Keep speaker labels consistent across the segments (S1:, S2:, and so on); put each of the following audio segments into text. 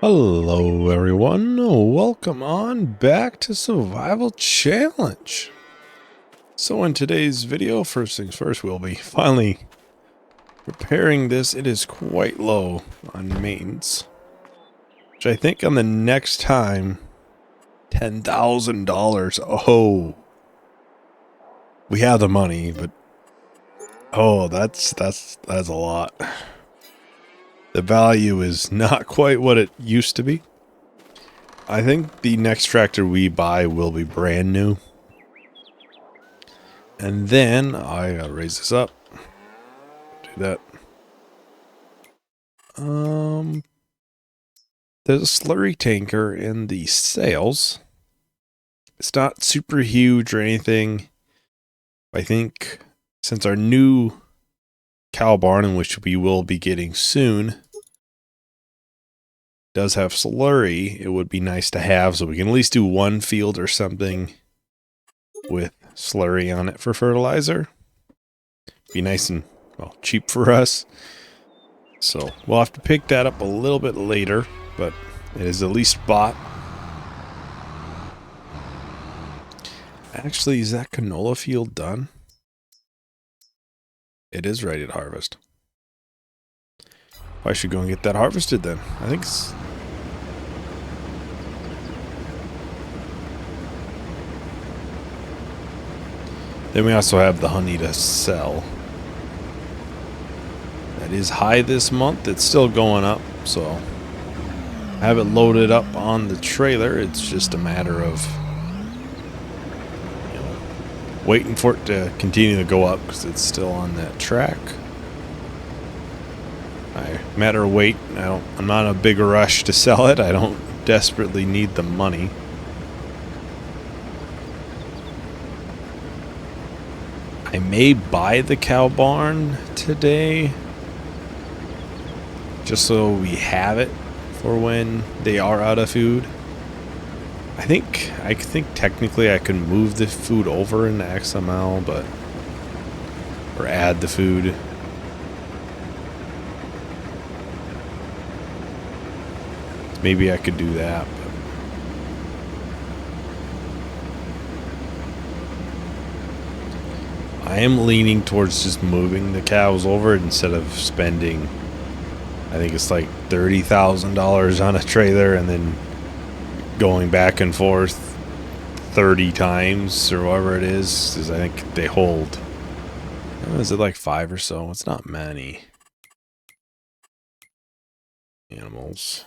S1: Hello everyone, welcome on back to Survival Challenge. So in today's video, first things first, we'll be finally repairing this. It is quite low on maintenance, which I think on the next time, $10,000. Oh, we have the money, but oh, that's a lot. The value is not quite what it used to be. I think the next tractor we buy will be brand new. And then I gotta raise this up. Do that. There's a slurry tanker in the sails. It's not super huge or anything. I think since our new cow barn, in which we will be getting soon, does have slurry, it would be nice to have, so we can at least do one field or something with slurry on it for fertilizer. Be nice and, well, cheap for us. So we'll have to pick that up a little bit later, but it is at least bought. Actually, is that canola field done? It is ready to harvest. I should go and get that harvested then. I think it's... Then we also have the honey to sell. That is high this month. It's still going up, so I have it loaded up on the trailer. It's just a matter of waiting for it to continue to go up because it's still on that track. Matter of weight. I'm not in a big rush to sell it. I don't desperately need the money. I may buy the cow barn today, just so we have it for when they are out of food. I think technically I can move the food over into XML, but or add the food. Maybe I could do that. But I am leaning towards just moving the cows over instead of spending, I think it's like $30,000 on a trailer and then going back and forth 30 times or whatever it is, because I think they hold, is it like 5 or so? It's not many animals.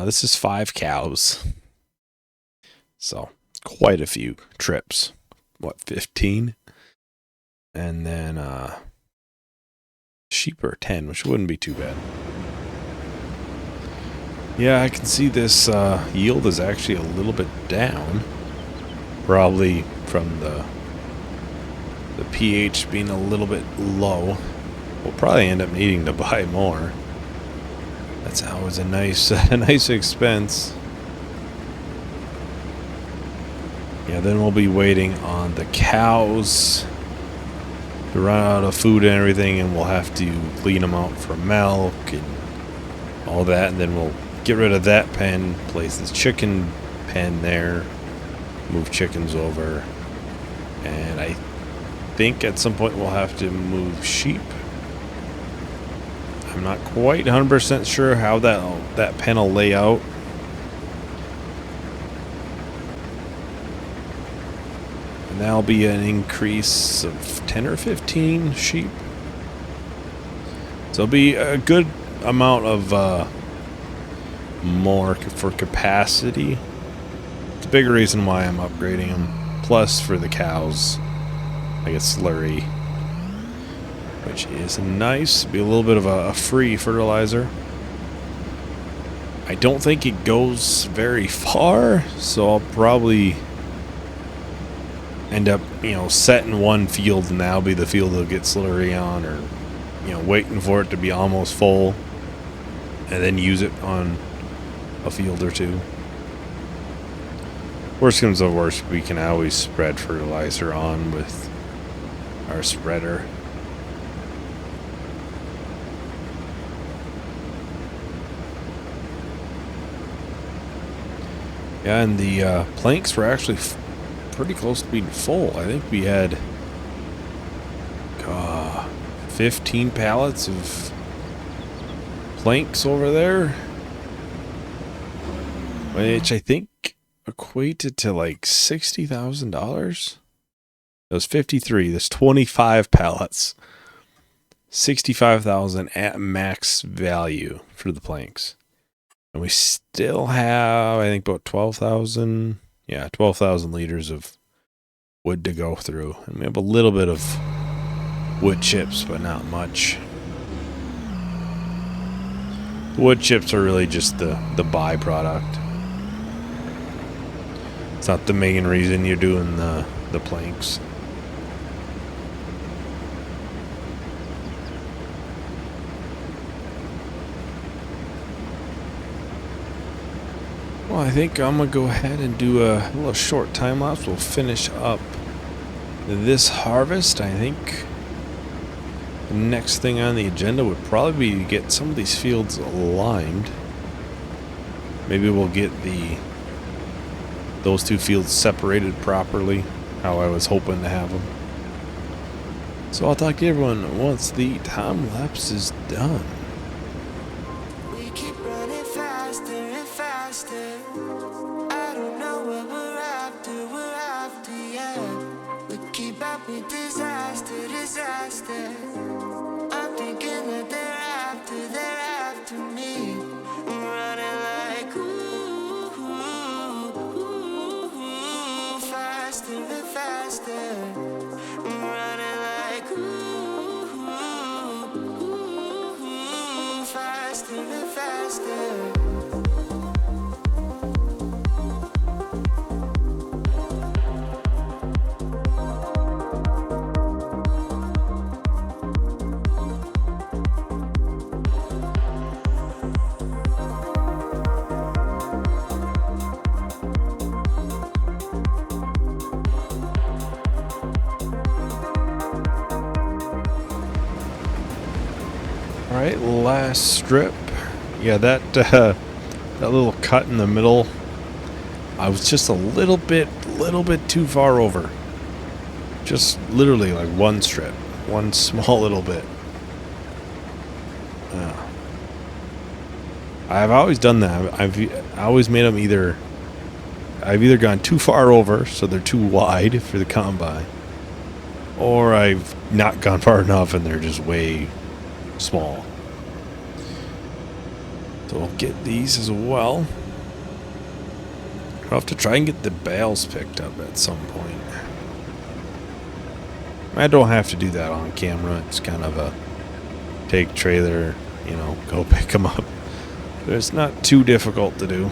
S1: This is 5 cows, so quite a few trips. What, 15? And then sheep are 10, which wouldn't be too bad. Yeah, I can see this yield is actually a little bit down. Probably from the pH being a little bit low. We'll probably end up needing to buy more. That's always a nice expense. Yeah, then we'll be waiting on the cows to run out of food and everything, and we'll have to clean them out for milk and all that, and then we'll get rid of that pen, place this chicken pen there, move chickens over, and I think at some point we'll have to move sheep. I'm not quite 100% sure how that pen will lay out. And that'll be an increase of 10 or 15 sheep. So it'll be a good amount of more for capacity. It's a big reason why I'm upgrading them. Plus for the cows, I get slurry, which is nice. Be a little bit of a free fertilizer. I don't think it goes very far, so I'll probably end up, setting one field and that'll be the field that'll get slurry on, or, waiting for it to be almost full and then use it on a field or two. Worst comes to worst, we can always spread fertilizer on with our spreader. Yeah, and the planks were actually pretty close to being full. I think we had 15 pallets of planks over there, which I think equated to like $60,000. It was 53. There's 25 pallets. 65,000 at max value for the planks. And we still have, I think, about 12,000. Yeah, 12,000 liters of wood to go through. And we have a little bit of wood chips, but not much. The wood chips are really just the byproduct. It's not the main reason you're doing the planks. Well, I think I'm going to go ahead and do a little short time lapse. We'll finish up this harvest. I think the next thing on the agenda would probably be to get some of these fields aligned. Maybe we'll get those two fields separated properly, how I was hoping to have them. So I'll talk to everyone once the time lapse is done.
S2: We keep running faster and faster. I don't know what we're after, yeah. We keep up with disaster, disaster. I'm thinking that they're after me. I'm running like ooh, faster and faster. I'm running like ooh, faster and faster.
S1: Alright, last strip. Yeah, that little cut in the middle, I was just a little bit too far over. Just literally like one strip. One small little bit. I've always done that. I've always made them I've either gone too far over, so they're too wide for the combine, or I've not gone far enough and they're just way small. So we'll get these as well. I'll have to try and get the bales picked up at some point. I don't have to do that on camera. It's kind of a take trailer, go pick them up. But it's not too difficult to do.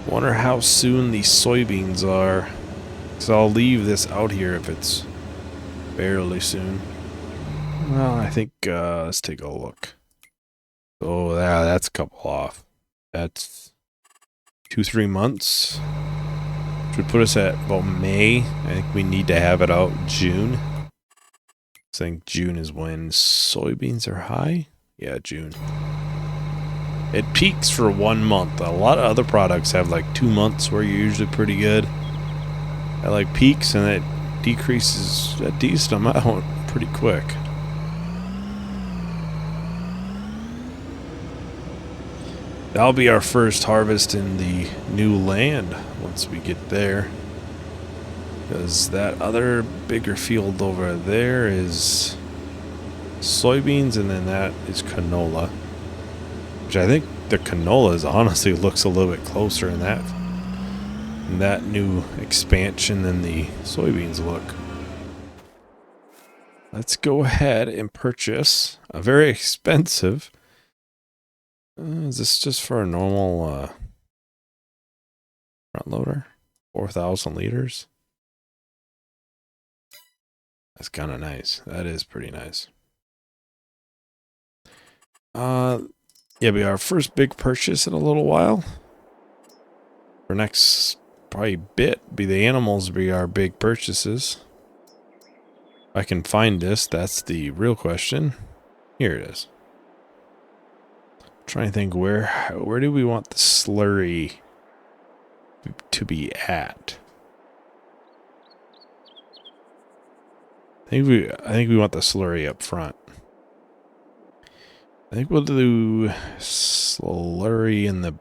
S1: Wonder how soon these soybeans are. So I'll leave this out here if it's fairly soon. Well, I think, let's take a look. Oh, yeah, that's a couple off. That's 2-3 months. Which would put us at about May. I think we need to have it out June. I think June is when soybeans are high. Yeah, June. It peaks for 1 month. A lot of other products have like 2 months where you're usually pretty good. It like peaks and it decreases a decent amount pretty quick. That'll be our first harvest in the new land once we get there. Because that other bigger field over there is soybeans, and then that is canola. Which I think the canola is honestly looks a little bit closer in that new expansion than the soybeans look. Let's go ahead and purchase a very expensive. Is this just for a normal front loader? 4,000 liters. That's kind of nice. That is pretty nice. Yeah, be our first big purchase in a little while. For next probably bit, be the animals be our big purchases. If I can find this, that's the real question. Here it is. trying to think where do we want the slurry to be at? I think we want the slurry up front. I think we'll do slurry in the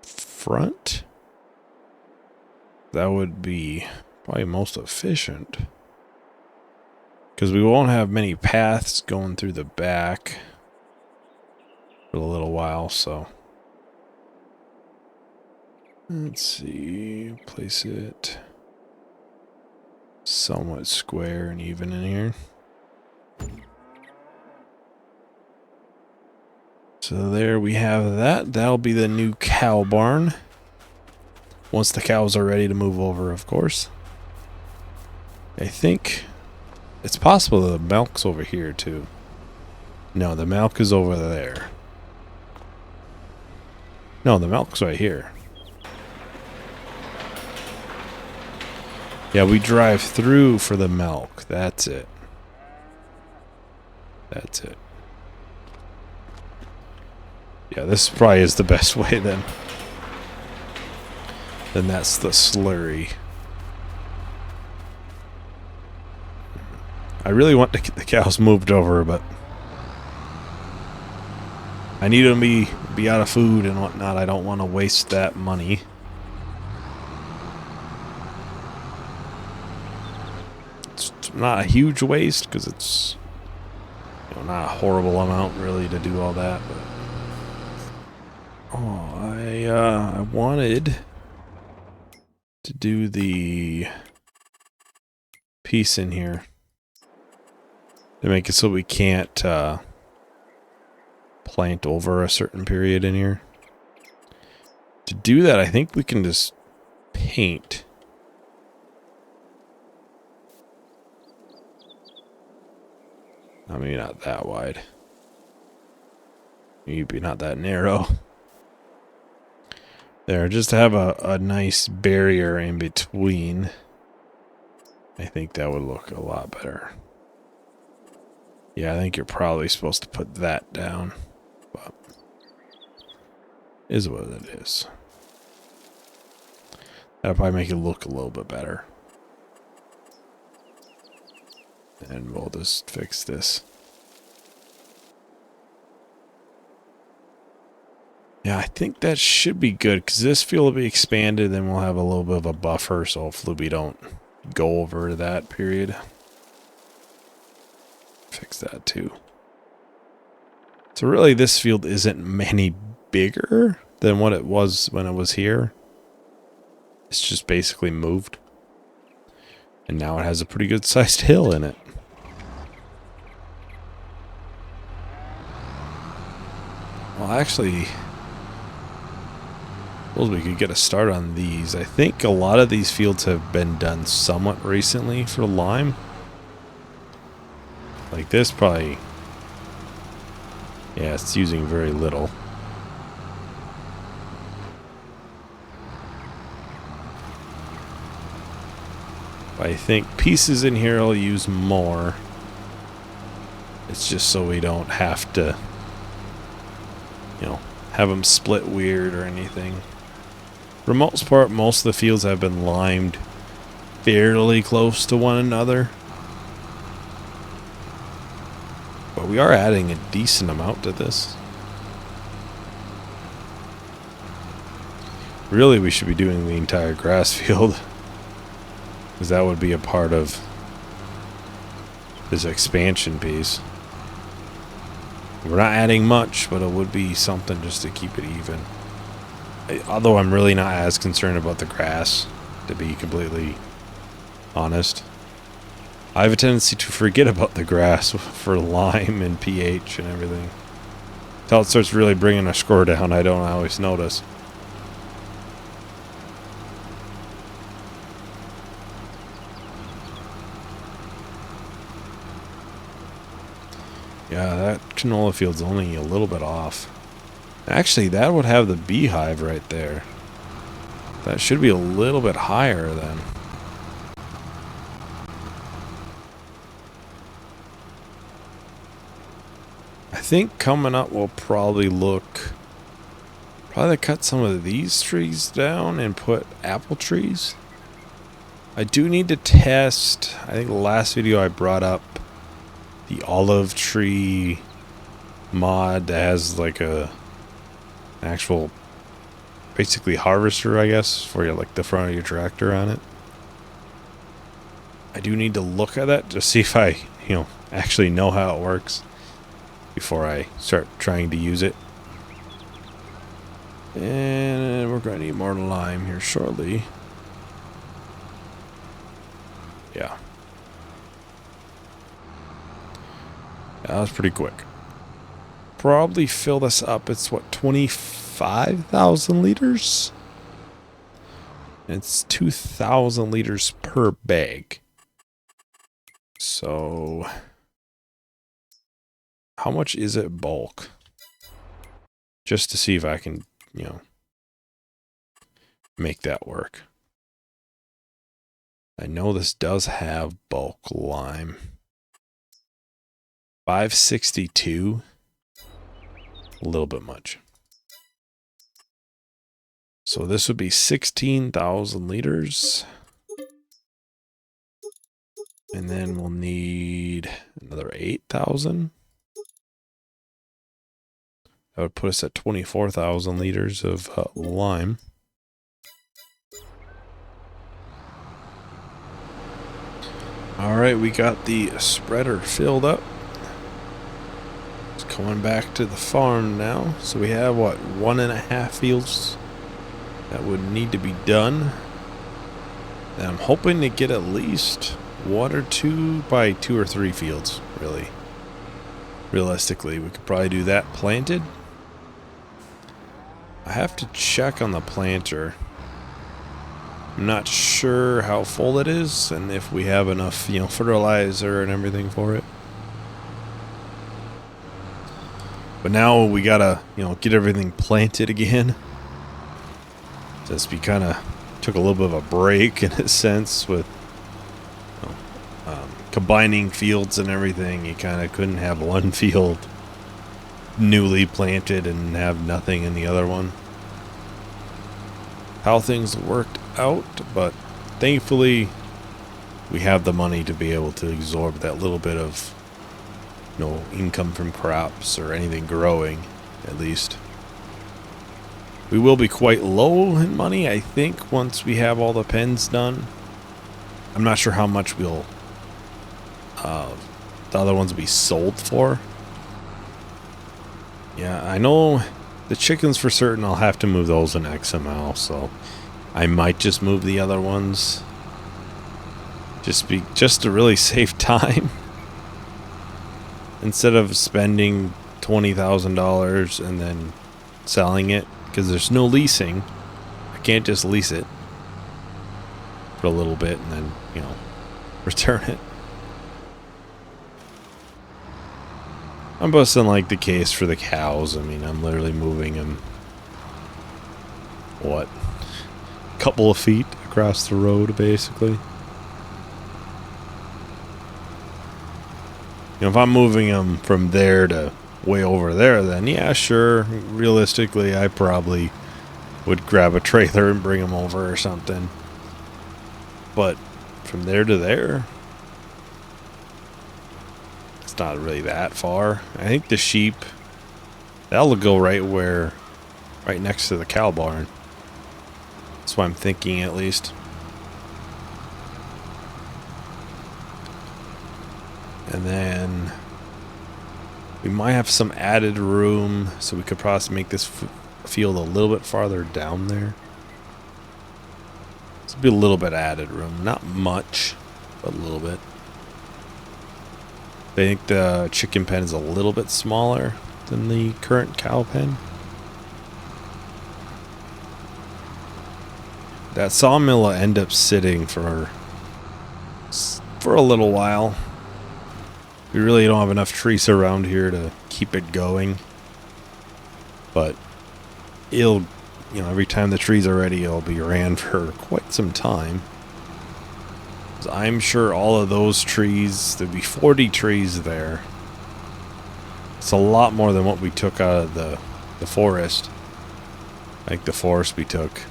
S1: front. That would be probably most efficient. Because we won't have many paths going through the back for a little while, so. Let's see, place it somewhat square and even in here. So there we have that. That'll be the new cow barn. Once the cows are ready to move over, of course. I think it's possible the milk's over here too. No, the milk is over there. No, the milk's right here. Yeah, we drive through for the milk. That's it. That's it. Yeah, this probably is the best way then. Then that's the slurry. I really want to get the cows moved over, but I need them to be out of food and whatnot. I don't want to waste that money. It's not a huge waste because it's, you know, not a horrible amount really to do all that. But I wanted to do the piece in here to make it so we can't plant over a certain period in here. To do that, I think we can just paint. I mean, not that wide. Maybe not that narrow. There, just to have a nice barrier in between. I think that would look a lot better. Yeah, I think you're probably supposed to put that down. But is what it is. That'll probably make it look a little bit better. And we'll just fix this. Yeah, I think that should be good, because this field will be expanded, then we'll have a little bit of a buffer, so hopefully we don't go over that period. Fix that too. So really this field isn't many bigger than what it was when it was here. It's just basically moved. And now it has a pretty good sized hill in it. Well, actually, well, we could get a start on these. I think a lot of these fields have been done somewhat recently for lime. Like this probably, yeah, it's using very little. But I think pieces in here will use more. It's just so we don't have to, you know, have them split weird or anything. For the most part, most of the fields have been limed fairly close to one another. But we are adding a decent amount to this. Really, we should be doing the entire grass field, because that would be a part of this expansion piece. We're not adding much, but it would be something just to keep it even. Although I'm really not as concerned about the grass, to be completely honest. I have a tendency to forget about the grass for lime and pH and everything. Until it starts really bringing a score down, I don't always notice. Yeah, that canola field's only a little bit off. Actually, that would have the beehive right there. That should be a little bit higher then. I think coming up we'll probably cut some of these trees down and put apple trees. I do need to test, I think the last video I brought up the olive tree mod that has like an actual basically harvester, I guess, for your, like the front of your tractor on it. I do need to look at that to see if I, actually know how it works before I start trying to use it. And we're going to need more lime here shortly. Yeah. That was pretty quick. Probably fill this up. It's what, 25,000 liters? It's 2,000 liters per bag. So, how much is it bulk? Just to see if I can, make that work. I know this does have bulk lime. 562. A little bit much. So this would be 16,000 liters. And then we'll need another 8,000. That would put us at 24,000 liters of lime. Alright, we got the spreader filled up. It's coming back to the farm now. So we have, what, 1.5 fields that would need to be done. And I'm hoping to get at least 1 or 2 by 2 or 3 fields, really. Realistically, we could probably do that planted. I have to check on the planter. I'm not sure how full it is and if we have enough, fertilizer and everything for it. But now we gotta, get everything planted again. Since we kind of took a little bit of a break in a sense with combining fields and everything. You kind of couldn't have one field newly planted and have nothing in the other one. How things worked out, but thankfully we have the money to be able to absorb that little bit of income from crops or anything growing, at least. We will be quite low in money, I think, once we have all the pens done. I'm not sure how much we'll the other ones will be sold for. Yeah, I know the chickens for certain I'll have to move those in XML, so I might just move the other ones. Just to really save time. Instead of spending $20,000 and then selling it, because there's no leasing. I can't just lease it for a little bit and then, return it. I'm busting like the case for the cows. I mean, I'm literally moving them, what, a couple of feet across the road, basically. If I'm moving them from there to way over there, then yeah, sure. Realistically, I probably would grab a trailer and bring them over or something. But from there to there, it's not really that far. I think the sheep, that'll go right next to the cow barn. That's what I'm thinking, at least. And then we might have some added room, so we could possibly make this field a little bit farther down there. This would be a little bit added room. Not much, but a little bit. I think the chicken pen is a little bit smaller than the current cow pen. That sawmill will end up sitting for a little while. We really don't have enough trees around here to keep it going. But it'll, every time the trees are ready, it'll be ran for quite some time. I'm sure all of those trees, there'd be 40 trees there. It's a lot more than what we took out of the forest. Like the forest we took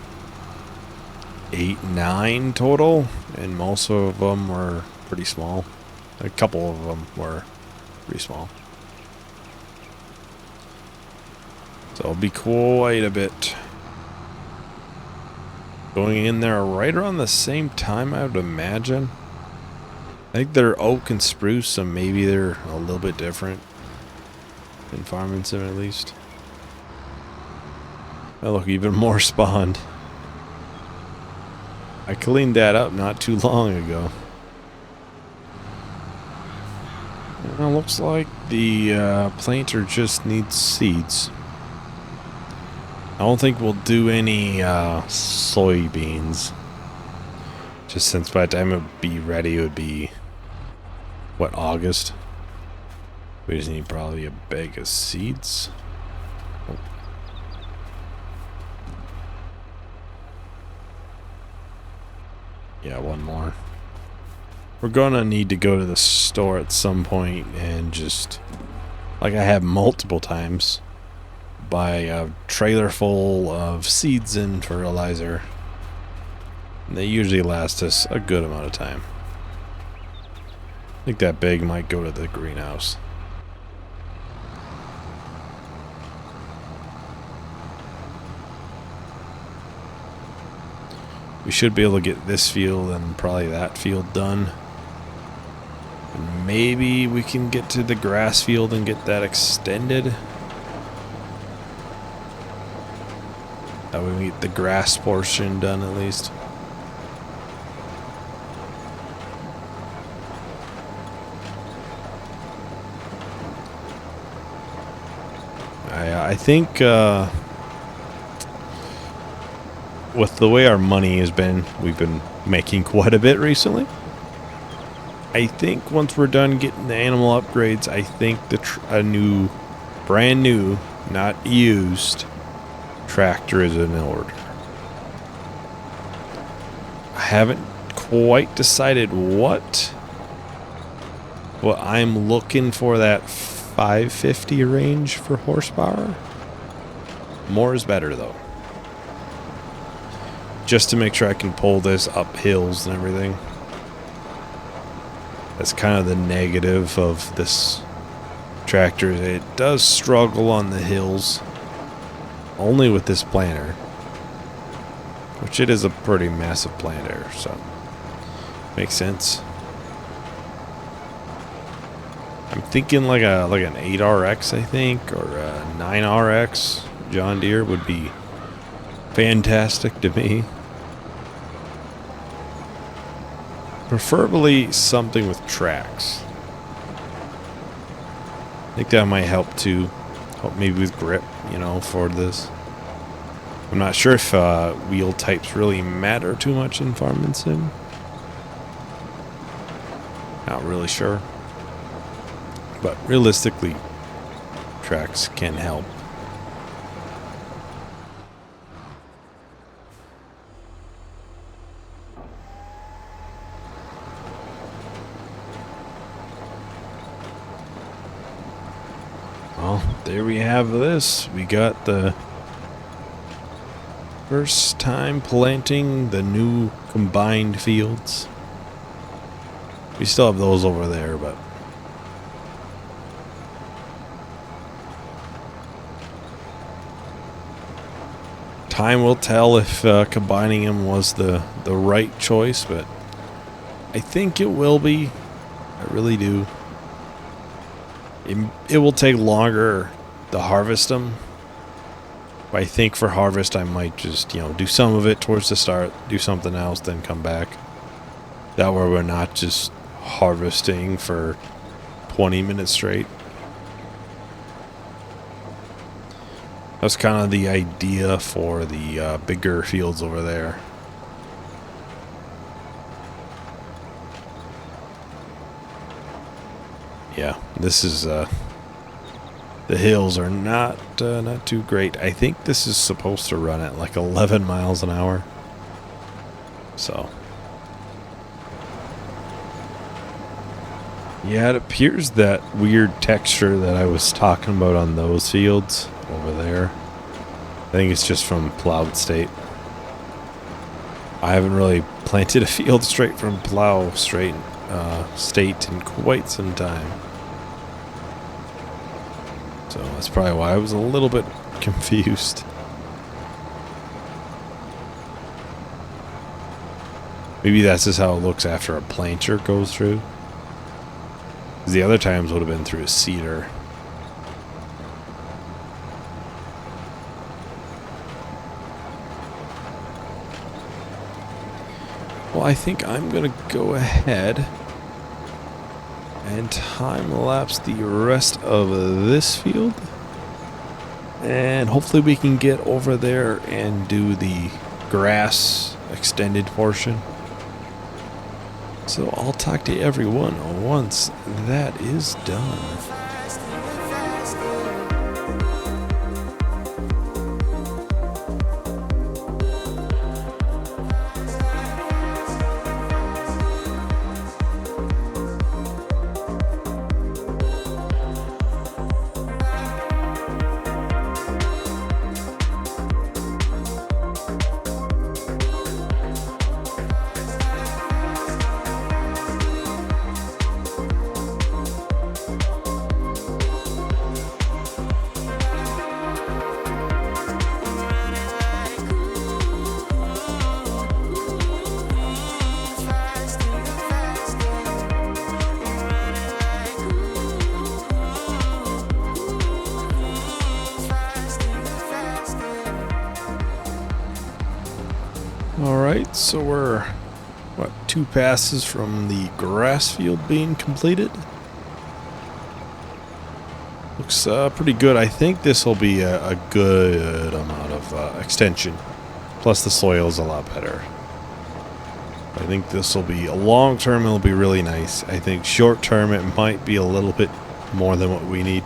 S1: 8, 9 total, and most of them were pretty small. A couple of them were pretty small. So it'll be quite a bit. Going in there right around the same time, I would imagine. I think they're oak and spruce, so maybe they're a little bit different in Farming Sim at least. Oh look, even more spawned. I cleaned that up not too long ago. And it looks like the planter just needs seeds. I don't think we'll do any soybeans. Just since by the time it would be ready, it would be, what, August? We just need probably a bag of seeds. Oh. Yeah, one more. We're gonna need to go to the store at some point and just, like I have multiple times, buy a trailer full of seeds and fertilizer. And they usually last us a good amount of time. I think that bag might go to the greenhouse. We should be able to get this field and probably that field done. And maybe we can get to the grass field and get that extended. That way we get the grass portion done at least. I think with the way our money has been, we've been making quite a bit recently. I think once we're done getting the animal upgrades, I think a new, brand new, not used tractor is in order. I haven't quite decided what I'm looking for, that 550 range for horsepower. More is better though. Just to make sure I can pull this up hills and everything. That's kind of the negative of this tractor. It does struggle on the hills. Only with this planter. Which it is a pretty massive planter, so makes sense. I'm thinking like an 8RX, I think, or a 9RX John Deere would be fantastic to me. Preferably something with tracks. I think that might help too. Help maybe with grip, you know, for this. I'm not sure if wheel types really matter too much in Farming Sim. Not really sure. But realistically, tracks can help. Well, there we have this. We got the first time planting the new combined fields. We still have those over there, but time will tell if combining them was the right choice, but I think it will be. I really do. It will take longer to harvest them. But I think for harvest I might just, you know, do some of it towards the start, do something else, then come back. That way we're not just harvesting for 20 minutes straight. That's kind of the idea for the bigger fields over there. Yeah, this is the hills are not too great. I think this is supposed to run at like 11 miles an hour. So Yeah, it appears that weird texture that I was talking about on those fields over there. I think it's just from plowed state. I haven't really planted a field straight from plow state in quite some time. So that's probably why I was a little bit confused. Maybe that's just how it looks after a planter goes through. 'Cause the other times would have been through a seeder. Well, I think I'm going to go ahead and time-lapse the rest of this field. And hopefully we can get over there and do the grass extended portion. So I'll talk to everyone once that is done. Alright, so we're, what, 2 passes from the grass field being completed? Looks pretty good. I think this will be a good amount of extension. Plus the soil is a lot better. I think this will be, a long term it'll be really nice. I think short term it might be a little bit more than what we need.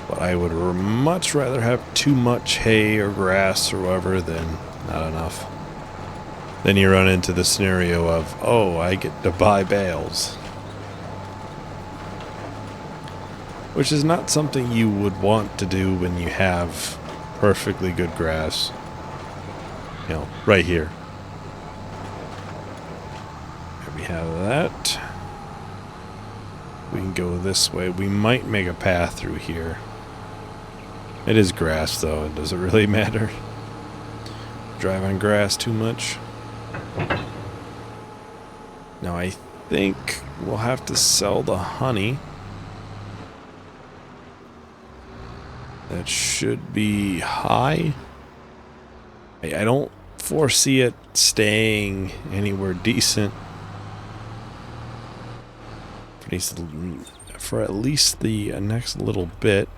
S1: But I would much rather have too much hay or grass or whatever than not enough. Then you run into the scenario of, oh, I get to buy bales. Which is not something you would want to do when you have perfectly good grass. You know, right here. There we have that. We can go this way. We might make a path through here. It is grass though, it doesn't really matter. Drive on grass too much. Now I think we'll have to sell the honey. That should be high. I don't foresee it staying anywhere decent. For at least the next little bit.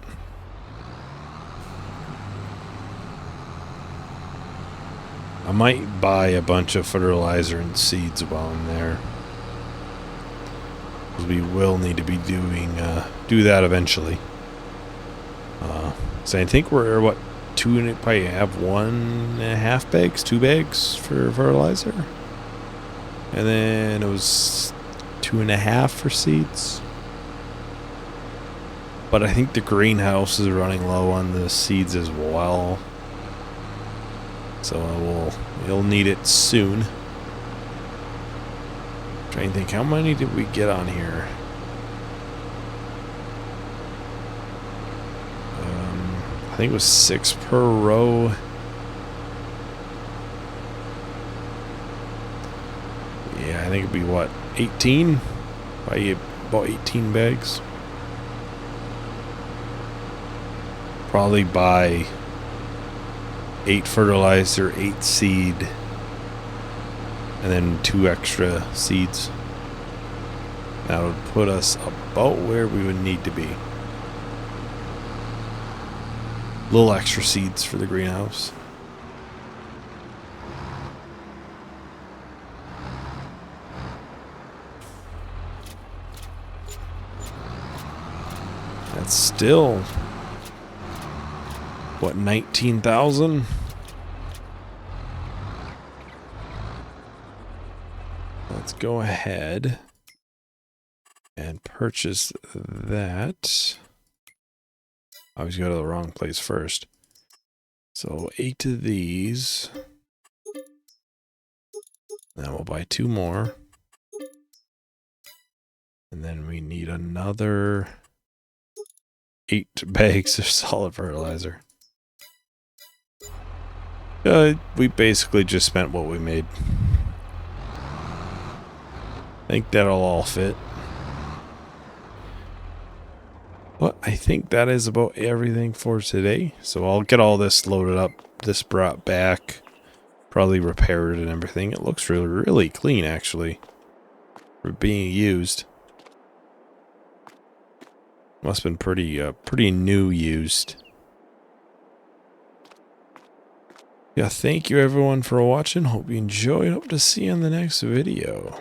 S1: I might buy a bunch of fertilizer and seeds while I'm there. Because we will need to be do that eventually. So I think we're, what, probably have 1.5 bags, 2 bags for fertilizer. And then it was 2.5 for seeds. But I think the greenhouse is running low on the seeds as well. So you'll need it soon. Trying to think, how many did we get on here? I think it was 6 per row. Yeah, I think it'd be what, 18? Probably about 18 bags. Probably buy 8 fertilizer, 8 seed, and then 2 extra seeds. That would put us about where we would need to be. Little extra seeds for the greenhouse. That's still, what, 19,000? Let's go ahead and purchase that. I always go to the wrong place first. So 8 of these. Then we'll buy 2 more. And then we need another 8 bags of solid fertilizer. We basically just spent what we made. I think that'll all fit. But I think that is about everything for today. So I'll get all this loaded up, this brought back, probably repaired and everything. It looks really, really clean actually for being used. Must have been pretty new used. Yeah, thank you everyone for watching. Hope you enjoyed. Hope to see you in the next video.